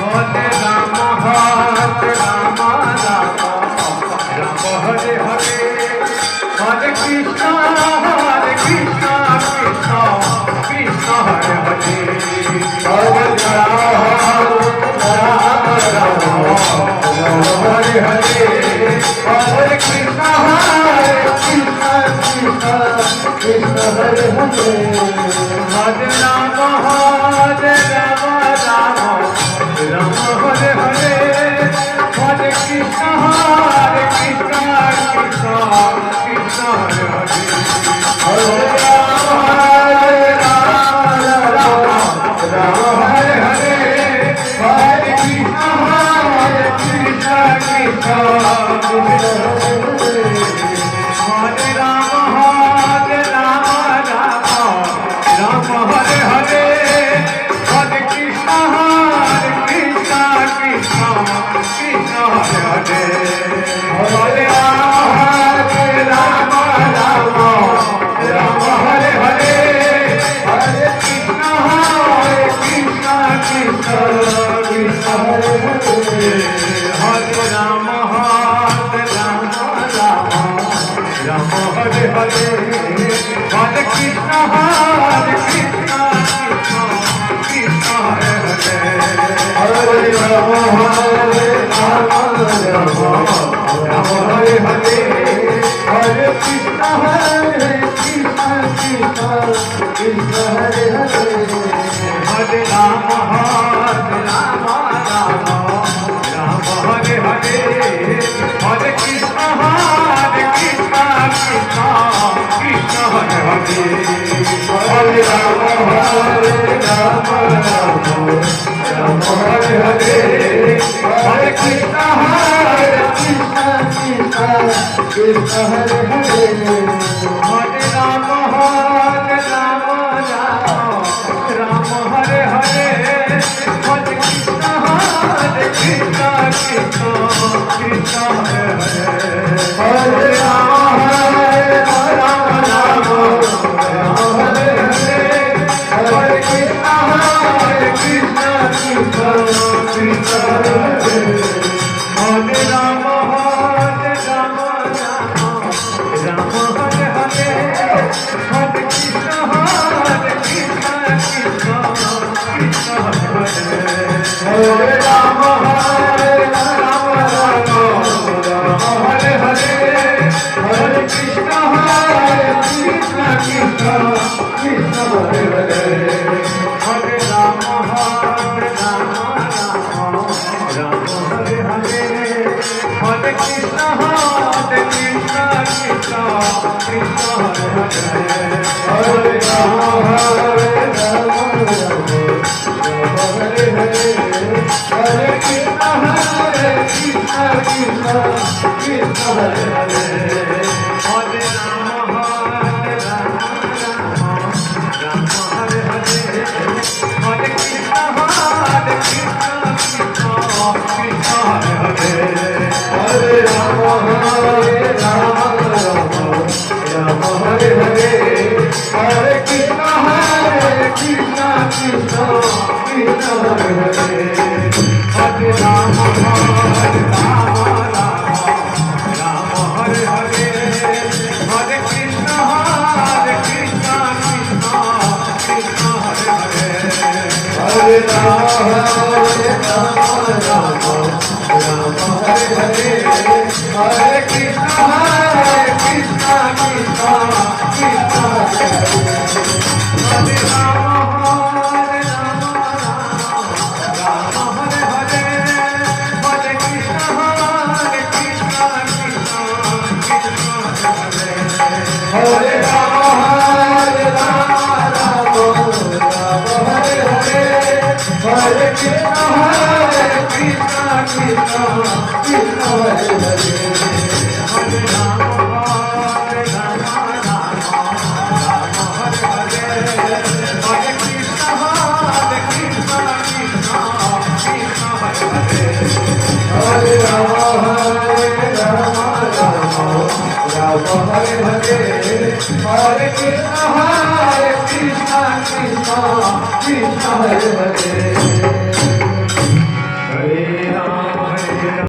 Hare Rama Hare Rama Rama Rama Hare Hare Hare Krishna Krishna Krishna Hare Hare Hare Rama Rama Rama Hare Hare Hare Krishna Krishna Krishna Hare Hare Hare Rama Hare Rama Rama Rama Hare Hare Hare Krishna Krishna Krishna Hare Hare Hare Rama Hare Rama Rama Hare Hare Hare Krishna Krishna Krishna Hare Hare Hare Rama Hare Rama Rama Rama Hare Hare Hare Krishna Krishna Krishna Krishna Hare Hare Hare Rama Hare Rama Rama Rama Hare Hare Hare Krishna Krishna Krishna Krishna Hare Hare Hare Rama Hare Rama Rama Rama Hare Hare Hare Krishna Krishna Krishna Krishna Hare Hare Hare Rama Hare Rama Rama Rama Hare Hare Hare Krishna Krishna Krishna Krishna Hare Hare Hare Rama Hare Rama Rama Rama Hare Hare Hare Krishna Krishna Krishna Krishna Hare Hare Hare Rama Hare Rama Rama Rama Hare Hare Hare Krishna Krishna Krishna Krishna Hare Hare Hare Rama Hare Rama Rama Rama Hare Hare Hare Krishna Krishna Krishna Krishna Hare Hare Hare Rama Hare Rama Rama Rama Hare Hare Hare Krishna Krishna Krishna Krishna Hare Hare Hare Rama Hare Rama Rama Rama Hare Hare Hare Krishna Krishna Krishna Krishna Hare Hare Hare Rama Hare Rama Rama Rama Hare Hare Hare Krishna Krishna Krishna Krishna Hare Hare Hare Rama Hare Rama Rama Rama Hare Hare Hare Krishna Krishna Krishna Krishna Hare Hare Hare Rama Hare Rama Rama Rama Hare Hare Hare Krishna Krishna Krishna Krishna Hare Hare Hare Rama Hare Rama Rama Rama Hare Hare Hare Krishna Krishna Krishna Krishna Hare Hare Hare Rama Hare Rama Rama Rama Hare Hare Hare Krishna Krishna Krishna Krishna Hare Hare Hare Rama Hare Rama Rama Rama Hare Hare Hare Krishna Krishna Krishna Krishna Hare Hare Hare Rama Hare Rama Rama Rama Hare Hare Hare Krishna Krishna Krishna Krishna Hare Hare Hare Rama Hare Rama Rama Hare Hare Hare Krishna Krishna Krishna Krishna Hare Hare Hare Rama Hare Rama Rama Rama Hare Hare Hare Krishna Krishna Krishna Krishna Hare Hare Hare Rama